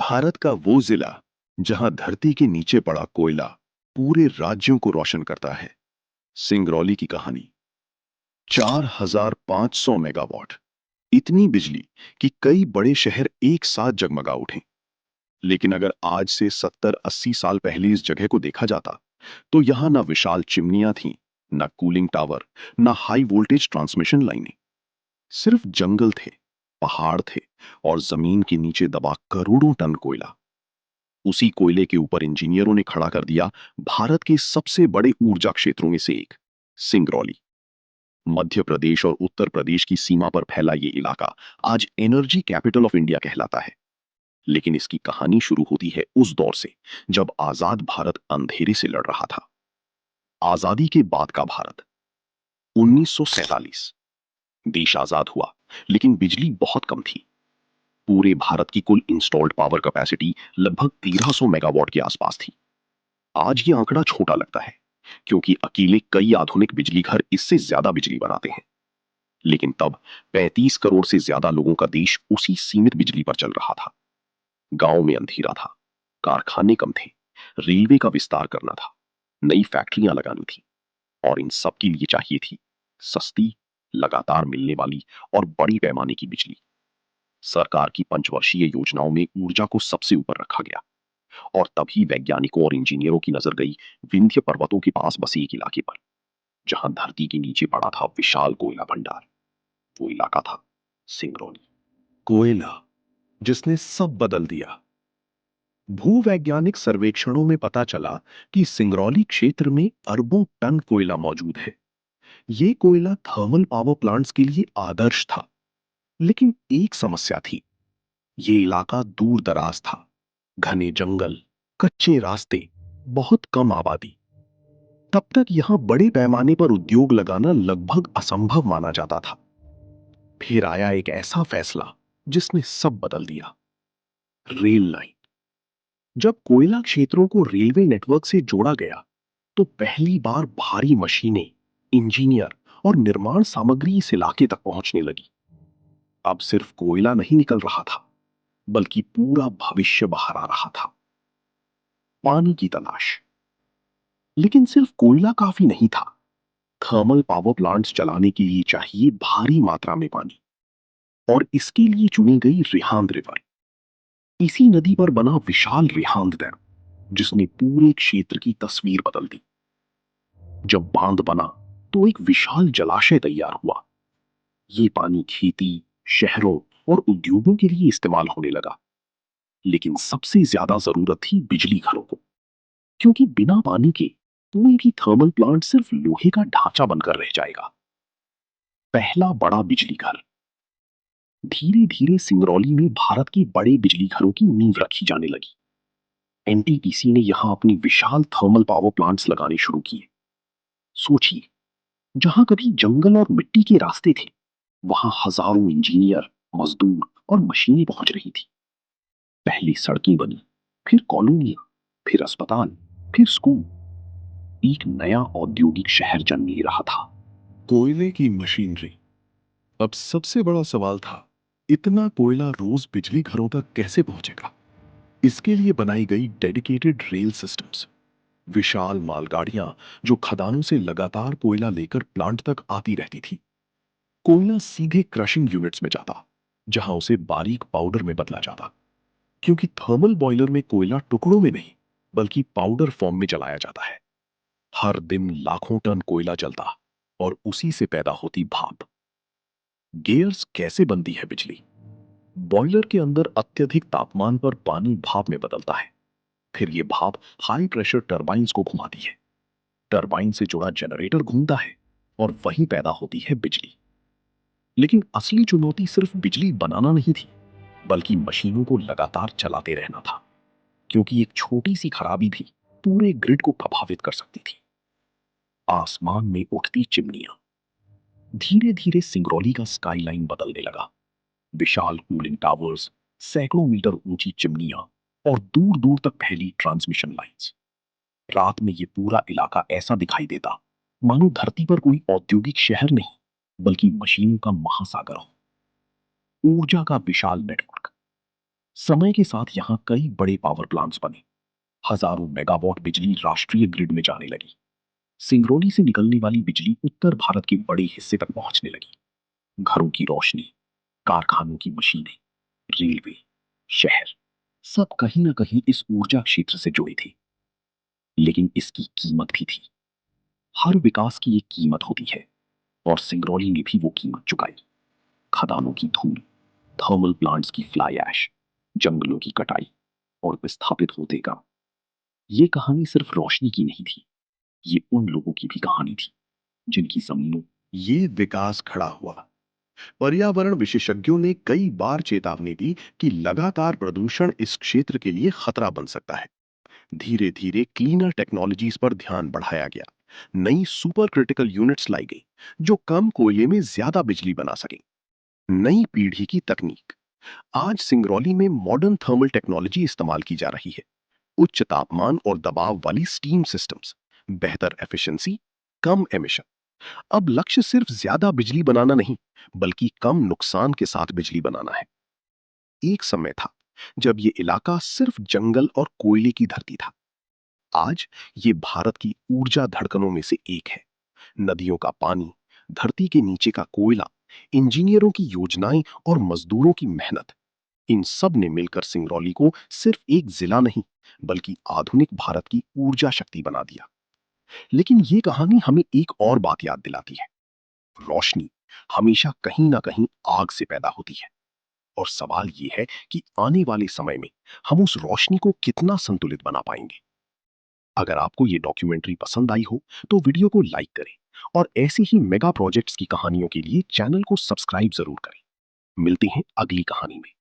भारत का वो जिला जहां धरती के नीचे पड़ा कोयला पूरे राज्यों को रोशन करता है। सिंगरौली की कहानी। 4,500 मेगावाट, इतनी बिजली कि कई बड़े शहर एक साथ जगमगा उठे। लेकिन अगर आज से 70-80 साल पहले इस जगह को देखा जाता तो यहां ना विशाल चिमनियां थीं, ना कूलिंग टावर, ना हाई वोल्टेज ट्रांसमिशन लाइनें। सिर्फ जंगल थे, पहाड़ थे और जमीन के नीचे दबा करोड़ों टन कोयला। उसी कोयले के ऊपर इंजीनियरों ने खड़ा कर दिया भारत के सबसे बड़े ऊर्जा क्षेत्रों में से एक, सिंगरौली। मध्य प्रदेश और उत्तर प्रदेश की सीमा पर फैला ये इलाका आज एनर्जी कैपिटल ऑफ इंडिया कहलाता है। लेकिन इसकी कहानी शुरू होती है उस दौर से जब आजाद भारत अंधेरे से लड़ रहा था। आजादी के बाद का भारत, 1947। देश आजाद हुआ, लेकिन बिजली बहुत कम थी। पूरे भारत की कुल इंस्टॉल्ड पावर कैपेसिटी लगभग 1300 मेगावाट के आसपास थी। आज ये आंकड़ा छोटा लगता है क्योंकि अकेले कई आधुनिक बिजली घर इससे ज्यादा बिजली बनाते हैं। लेकिन तब 35 करोड़ से ज्यादा लोगों का देश उसी सीमित बिजली पर चल रहा था। गांव में अंधेरा था, कारखाने कम थे, रेलवे का विस्तार करना था, नई फैक्ट्रियां लगानी थी, और इन सब के लिए चाहिए थी सस्ती, लगातार मिलने वाली और बड़ी पैमाने की बिजली। सरकार की पंचवर्षीय योजनाओं में ऊर्जा को सबसे ऊपर रखा गया, और तभी वैज्ञानिकों और इंजीनियरों की नजर गई विंध्य पर्वतों के पास बसे एक इलाके पर, जहां धरती के नीचे पड़ा था विशाल कोयला भंडार। वो इलाका था सिंगरौली। कोयला जिसने सब बदल दिया। भूवैज्ञानिक सर्वेक्षणों में पता चला कि सिंगरौली क्षेत्र में अरबों टन कोयला मौजूद है। ये कोयला थर्मल पावर प्लांट्स के लिए आदर्श था। लेकिन एक समस्या थी, ये इलाका दूर दराज था, घने जंगल, कच्चे रास्ते, बहुत कम आबादी। तब तक यहां बड़े पैमाने पर उद्योग लगाना लगभग असंभव माना जाता था। फिर आया एक ऐसा फैसला जिसने सब बदल दिया, रेल लाइन। जब कोयला क्षेत्रों को रेलवे नेटवर्क से जोड़ा गया तो पहली बार भारी मशीनें, इंजीनियर और निर्माण सामग्री इस इलाके तक पहुंचने लगी। अब सिर्फ कोयला नहीं निकल रहा था, बल्कि पूरा भविष्य बाहर आ रहा था। पानी की तलाश। लेकिन सिर्फ कोयला काफी नहीं था। थर्मल पावर प्लांट्स चलाने के लिए चाहिए भारी मात्रा में पानी, और इसके लिए चुनी गई रिहांद रिवर। इसी नदी पर बना विशाल रिहांद डैम, जिसने पूरे क्षेत्र की तस्वीर बदल दी। जब बांध बना तो एक विशाल जलाशय तैयार हुआ। ये पानी खेती, शहरों और उद्योगों के लिए इस्तेमाल होने लगा। लेकिन सबसे ज्यादा जरूरत थी बिजली घरों को, क्योंकि बिना पानी के कोई भी थर्मल प्लांट सिर्फ लोहे का ढांचा बनकर रह जाएगा। पहला बड़ा बिजली घर। धीरे धीरे सिंगरौली में भारत के बड़े बिजली घरों की नींव रखी जाने लगी। एनटीपीसी ने यहां अपनी विशाल थर्मल पावर प्लांट्स लगाने शुरू किए। सोचिए, जहां कभी जंगल और मिट्टी के रास्ते थे, वहां हजारों इंजीनियर, मजदूर और मशीनें पहुंच रही थी। पहली सड़कें बनी, फिर कॉलोनियां, फिर अस्पताल, फिर स्कूल। एक नया औद्योगिक शहर जन्म ले रहा था। कोयले की मशीनरी। अब सबसे बड़ा सवाल था, इतना कोयला रोज बिजली घरों तक कैसे पहुंचेगा? इसके लिए बनाई गई डेडिकेटेड रेल सिस्टम्स, विशाल मालगाड़ियां जो खदानों से लगातार कोयला लेकर प्लांट तक आती रहती थी। कोयला सीधे क्रशिंग यूनिट्स में जाता, जहां उसे बारीक पाउडर में बदला जाता। क्योंकि थर्मल बॉयलर में कोयला टुकड़ों में नहीं, बल्कि पाउडर फॉर्म में जलाया जाता है। हर दिन लाखों टन कोयला जलता, और उसी से पैदा होती भाप। गेयर्स कैसे बनती है बिजली? बॉयलर के अंदर अत्यधिक तापमान पर पानी भाप में बदलता है। फिर यह भाप हाई प्रेशर टरबाइन्स को घुमाती है। टरबाइन से जुड़ा जनरेटर घूमता है, और वहीं पैदा होती है बिजली। लेकिन असली चुनौती सिर्फ बिजली बनाना नहीं थी, बल्कि मशीनों को लगातार चलाते रहना था। क्योंकि एक छोटी सी खराबी भी पूरे ग्रिड को प्रभावित कर सकती थी। आसमान में उठती चिमनियां। धीरे धीरे सिंगरौली का स्काईलाइन बदलने लगा। विशाल कूलिंग टावर्स, सैकड़ों मीटर ऊंची चिमनियां और दूर दूर तक फैली ट्रांसमिशन लाइंस। रात में ये पूरा इलाका ऐसा दिखाई देता मानो धरती पर कोई औद्योगिक शहर नहीं, बल्कि मशीनों का महासागर हो। ऊर्जा का विशाल नेटवर्क। समय के साथ यहाँ कई बड़े पावर प्लांट्स बने। हजारों मेगावाट बिजली राष्ट्रीय ग्रिड में जाने लगी। सिंगरौली से निकलने वाली बिजली उत्तर भारत के बड़े हिस्से तक पहुंचने लगी। घरों की रोशनी, कारखानों की मशीनें, रेलवे, शहर, सब कहीं ना कहीं इस ऊर्जा क्षेत्र से जुड़े थे। लेकिन इसकी कीमत भी थी। हर विकास की एक कीमत होती है, और सिंगरौली ने भी वो कीमत चुकाई। खदानों की धूल, थर्मल प्लांट्स की फ्लाई ऐश, जंगलों की कटाई और विस्थापित होते गांव। ये कहानी सिर्फ रोशनी की नहीं थी, ये उन लोगों की भी कहानी थी जिनकी जमीनों ये विकास खड़ा हुआ। पर्यावरण विशेषज्ञों ने कई बार चेतावनी दी कि लगातार प्रदूषण इस क्षेत्र के लिए खतरा बन सकता है। धीरे धीरे क्लीनर टेक्नोलॉजीज पर ध्यान बढ़ाया गया। नई सुपर क्रिटिकल यूनिट्स लाई गई जो कम कोयले में ज्यादा बिजली बना सकें। नई पीढ़ी की तकनीक, आज सिंगरौली में मॉडर्न थर्मल टेक्नोलॉजी इस्तेमाल की जा रही है। उच्च तापमान और दबाव वाली स्टीम सिस्टम्स, बेहतर एफिशिएंसी, कम एमिशन। अब लक्ष्य सिर्फ ज्यादा बिजली बनाना नहीं, बल्कि कम नुकसान के साथ बिजली बनाना है। एक समय था जब ये इलाका सिर्फ जंगल और कोयले की धरती था। आज ये भारत की ऊर्जा धड़कनों में से एक है। नदियों का पानी, धरती के नीचे का कोयला, इंजीनियरों की योजनाएं और मजदूरों की मेहनत, इन सब ने मिलकर सिंगरौली को सिर्फ एक जिला नहीं, बल्कि आधुनिक भारत की ऊर्जा शक्ति बना दिया। लेकिन ये कहानी हमें एक और बात याद दिलाती है। रोशनी हमेशा कहीं ना कहीं आग से पैदा होती है। और सवाल ये है कि आने वाले समय में हम उस रोशनी को कितना संतुलित बना पाएंगे। अगर आपको ये डॉक्यूमेंट्री पसंद आई हो तो वीडियो को लाइक करें, और ऐसी ही मेगा प्रोजेक्ट्स की कहानियों के लिए चैनल को सब्सक्राइब जरूर करें। मिलते हैं अगली कहानी में।